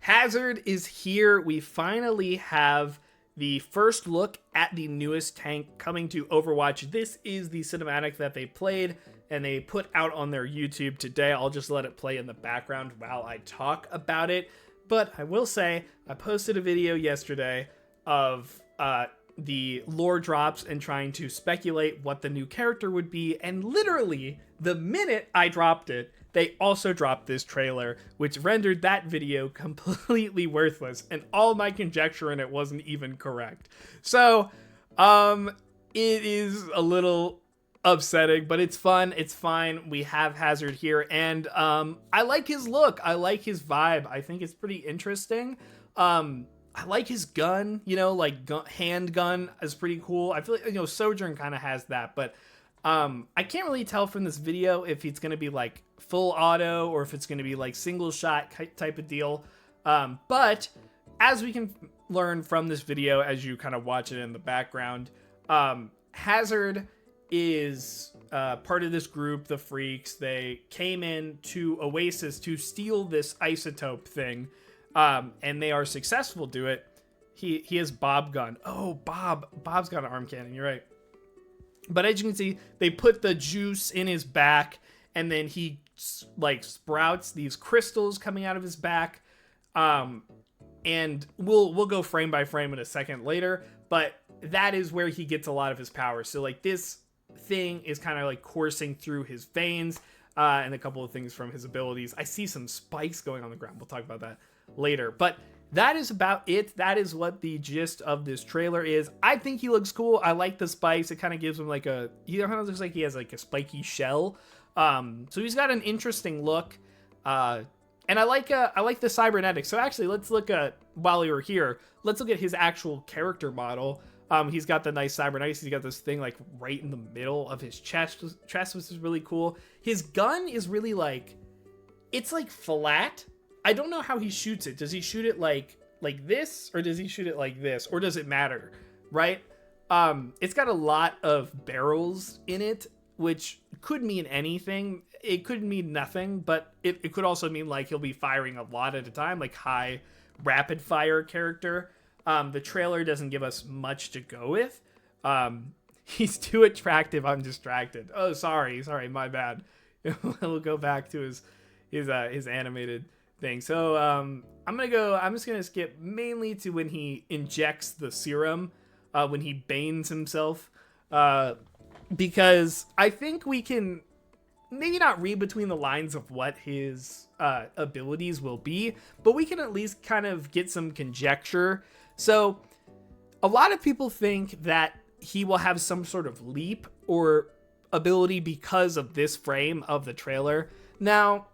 Hazard is here. We finally have the first look at the newest tank coming to Overwatch. This is the cinematic that they played and they put out on their YouTube today. I'll just let it play in the background while I talk about it. But I will say, I posted a video yesterday of the lore drops and trying to speculate what the new character would be. And literally, the minute I dropped it, they also dropped this trailer, which rendered that video completely worthless, and all my conjecture in it wasn't even correct. So, it is a little upsetting, but it's fun. It's fine. We have Hazard here, and I like his look. I like his vibe. I think it's pretty interesting. I like his gun, handgun is pretty cool. I feel like, Sojourn kind of has that, but I can't really tell from this video if it's going to be like full auto or if it's going to be like single shot type of deal. But as we can learn from this video, as you kind of watch it in the background, Hazard is part of this group, the Phreaks. They came in to Oasis to steal this isotope thing, and they are successful to it. He has Bob gun. Oh, Bob's got an arm cannon. You're right. But as you can see, they put the juice in his back, and then he like sprouts these crystals coming out of his back. And we'll go frame by frame in a second later, but that is where he gets a lot of his power. So like this thing is kind of like coursing through his veins, and a couple of things from his abilities. I see some spikes going on the ground. We'll talk about that later, but that is about it. That is what the gist of this trailer is. I think he looks cool. I like the spikes. It kind of gives him like he kind of looks like he has like a spiky shell. So he's got an interesting look. And I like the cybernetics. So actually, let's look at, while we were here, let's look at his actual character model. He's got the nice cybernetics. He's got this thing like right in the middle of his chest, which is really cool. His gun is really like, it's like flat. I don't know how he shoots it. Does he shoot it like this, or does he shoot it like this, or does it matter, right? It's got a lot of barrels in it, which could mean anything. It could mean nothing, but it could also mean like he'll be firing a lot at a time, like high rapid fire character. The trailer doesn't give us much to go with. He's too attractive. I'm distracted. Oh, sorry, my bad. We'll go back to his animated thing. So I'm just gonna skip mainly to when he injects the serum, when he banes himself, because I think we can maybe not read between the lines of what his abilities will be, but we can at least kind of get some conjecture. So a lot of people think that he will have some sort of leap or ability because of this frame of the trailer. Now,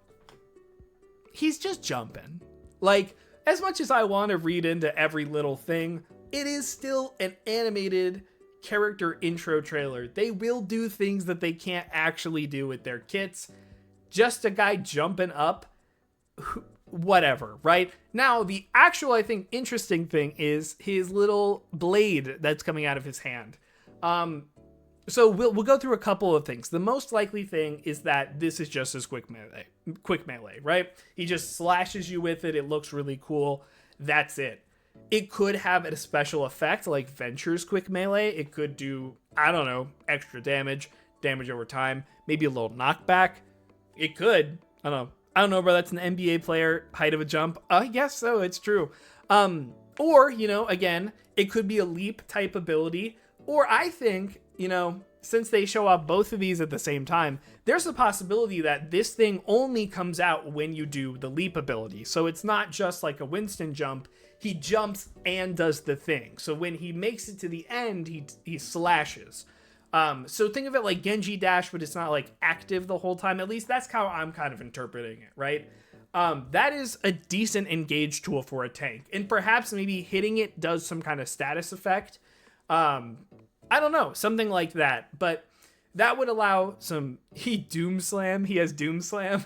he's just jumping. Like, as much as I want to read into every little thing, it is still an animated character intro trailer. They will do things that they can't actually do with their kits. Just a guy jumping up, whatever, right? Now, the actual, I think, interesting thing is his little blade that's coming out of his hand. So we'll go through a couple of things. The most likely thing is that this is just his quick melee, right? He just slashes you with it. It looks really cool. That's it. It could have a special effect like Venture's quick melee. It could do, I don't know, extra damage over time, maybe a little knockback. It could. I don't know, bro. That's an NBA player height of a jump. I guess so. It's true. Or, again, it could be a leap type ability. Or I think, since they show off both of these at the same time, there's a possibility that this thing only comes out when you do the leap ability. So it's not just like a Winston jump. He jumps and does the thing. So when he makes it to the end, he slashes. So think of it like Genji dash, but it's not like active the whole time. At least that's how I'm kind of interpreting it, right? That is a decent engage tool for a tank. And perhaps maybe hitting it does some kind of status effect. I don't know, something like that. But that would allow some... He has Doom Slam.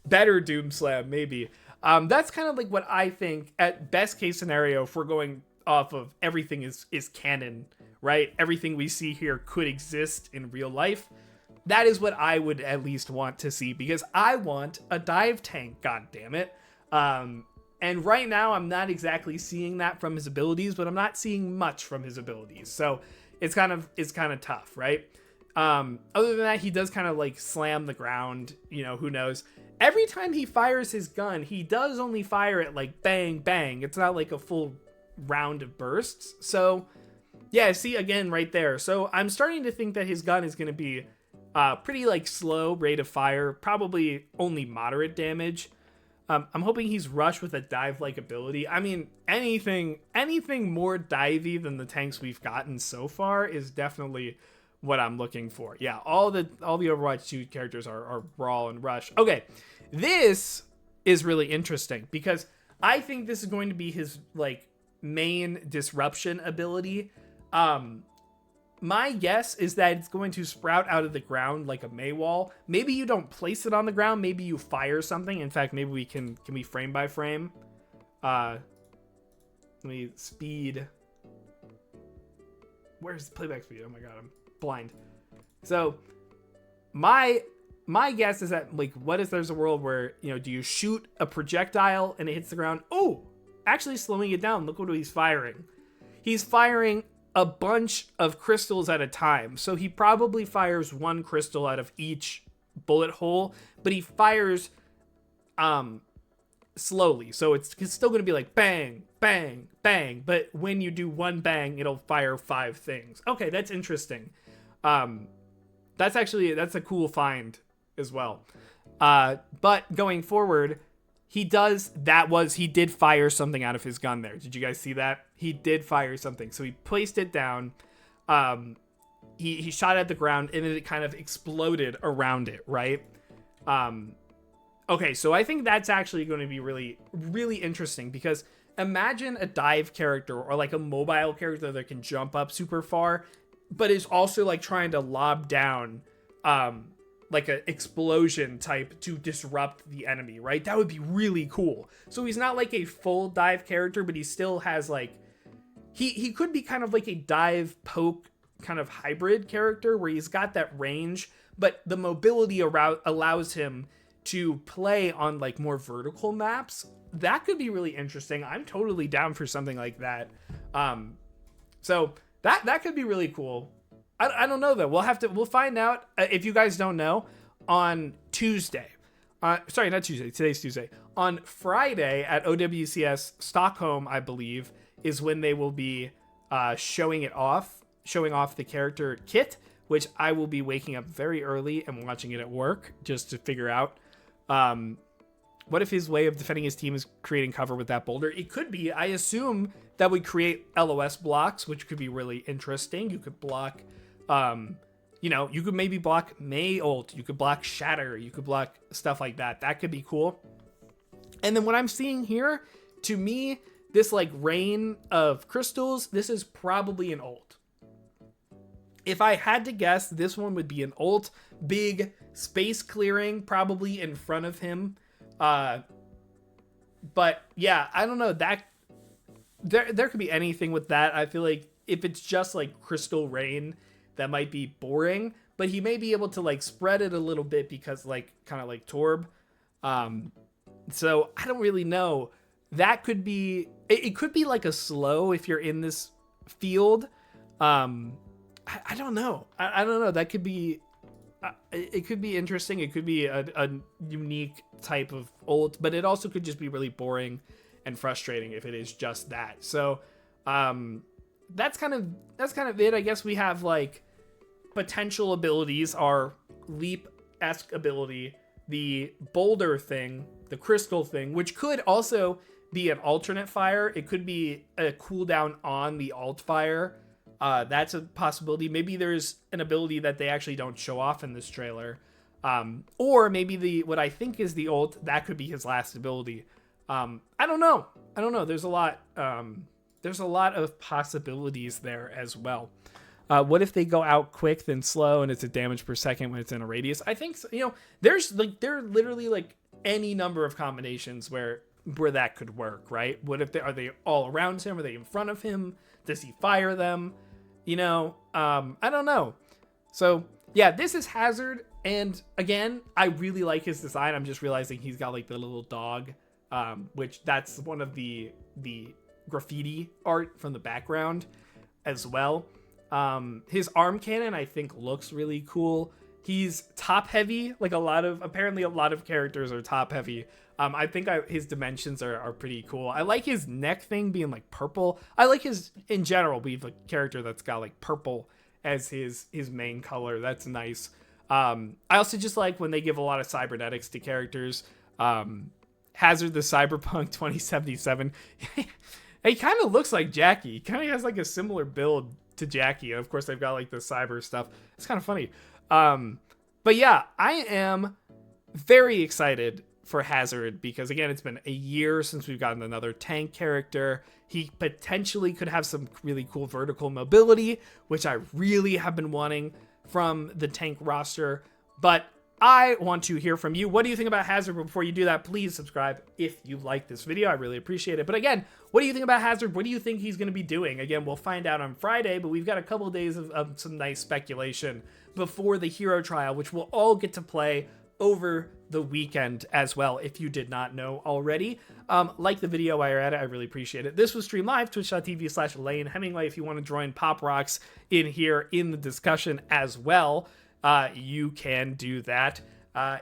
Better Doom Slam, maybe. That's kind of like what I think, at best case scenario, if we're going off of everything is canon, right? Everything we see here could exist in real life. That is what I would at least want to see, because I want a dive tank, god damn it. And right now, I'm not exactly seeing that from his abilities, but I'm not seeing much from his abilities. So it's kind of tough, right? Other than that, he does kind of like slam the ground. Who knows? Every time he fires his gun, he does only fire it like bang, bang. It's not like a full round of bursts. So yeah, see again right there. So I'm starting to think that his gun is going to be pretty like slow rate of fire, probably only moderate damage. I'm hoping he's Rush with a dive-like ability. I mean, anything more divey than the tanks we've gotten so far is definitely what I'm looking for. Yeah, all the Overwatch 2 characters are Brawl and Rush. Okay, this is really interesting because I think this is going to be his like main disruption ability. My guess is that it's going to sprout out of the ground like a Maywall. Maybe you don't place it on the ground. Maybe you fire something. In fact, maybe we can we frame by frame? Let me speed. Where's the playback speed? Oh my god, I'm blind. So my guess is that like, what if there's a world where, do you shoot a projectile and it hits the ground? Oh, actually slowing it down. Look what he's firing. He's firing a bunch of crystals at a time. So he probably fires one crystal out of each bullet hole, but he fires slowly. So it's still going to be like bang, bang, bang. But when you do one bang, it'll fire 5 things. Okay, that's interesting. That's a cool find as well. But going forward, he did fire something out of his gun there. Did you guys see that? He did fire something. So he placed it down. He shot at the ground and then it kind of exploded around it, right? Okay, so I think that's actually going to be really, really interesting because imagine a dive character or like a mobile character that can jump up super far, but is also like trying to lob down like an explosion type to disrupt the enemy, right? That would be really cool. So he's not like a full dive character, but he still has like, he could be kind of like a dive poke kind of hybrid character where he's got that range, but the mobility allows him to play on like more vertical maps. That could be really interesting. I'm totally down for something like that. So that could be really cool. I don't know though. We'll find out if you guys don't know on Tuesday. Sorry, not Tuesday. Today's Tuesday. On Friday at OWCS Stockholm, I believe, is when they will be showing off the character kit, which I will be waking up very early and watching it at work just to figure out what if his way of defending his team is creating cover with that boulder. It could be. I assume that would create LOS blocks, which could be really interesting. You could block. You could maybe block May ult, you could block Shatter, you could block stuff like that. That could be cool. And then what I'm seeing here, to me, this like rain of crystals, this is probably an ult. If I had to guess, this one would be an ult. Big space clearing, probably in front of him. But yeah, I don't know. That there could be anything with that. I feel like if it's just like crystal rain, that might be boring, but he may be able to like spread it a little bit because like kind of like Torb. So I don't really know. That could be, it could be like a slow if you're in this field. I don't know. I don't know. That could be, it could be interesting. It could be a unique type of ult, but it also could just be really boring and frustrating if it is just that. So, that's kind of it. I guess we have like potential abilities, our leap-esque ability, the boulder thing, the crystal thing, which could also be an alternate fire. It could be a cooldown on the alt fire. That's a possibility. Maybe there's an ability that they actually don't show off in this trailer. Or maybe what I think is the ult, that could be his last ability. I don't know. There's a lot. There's a lot of possibilities there as well. What if they go out quick then slow and it's a damage per second when it's in a radius? I think so, there are literally like any number of combinations where that could work, right? What if are they all around him? Are they in front of him? Does he fire them? I don't know. So yeah, this is Hazard, and again, I really like his design. I'm just realizing he's got like the little dog which that's one of the graffiti art from the background as well. His arm cannon, I think, looks really cool. He's top heavy, like apparently a lot of characters are top heavy. I think his dimensions are pretty cool. I like his neck thing being like purple. I like in general, we have a character that's got like purple as his main color. That's nice. I also just like when they give a lot of cybernetics to characters. Hazard the Cyberpunk 2077. He kind of looks like Jackie. He kind of has like a similar build to Jackie. And of course, they've got like the cyber stuff. It's kind of funny. But yeah, I am very excited for Hazard because, again, it's been a year since we've gotten another tank character. He potentially could have some really cool vertical mobility, which I really have been wanting from the tank roster. But I want to hear from you. What do you think about Hazard? But before you do that, please subscribe if you like this video. I really appreciate it. But again, what do you think about Hazard? What do you think he's going to be doing? Again, we'll find out on Friday, but we've got a couple of days of some nice speculation before the hero trial, which we'll all get to play over the weekend as well, if you did not know already. Like the video while you're at it, I really appreciate it. This was Stream Live, twitch.tv/Lane Hemingway. If you want to join Pop Rocks in here in the discussion as well, you can do that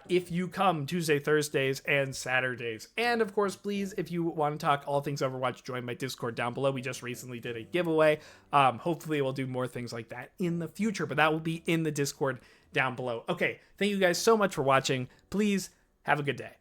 if you come Tuesday, Thursdays, and Saturdays. And of course, please, if you want to talk all things Overwatch, join my Discord down below. We just recently did a giveaway. Hopefully we'll do more things like that in the future, but that will be in the Discord down below. Okay, thank you guys so much for watching. Please have a good day.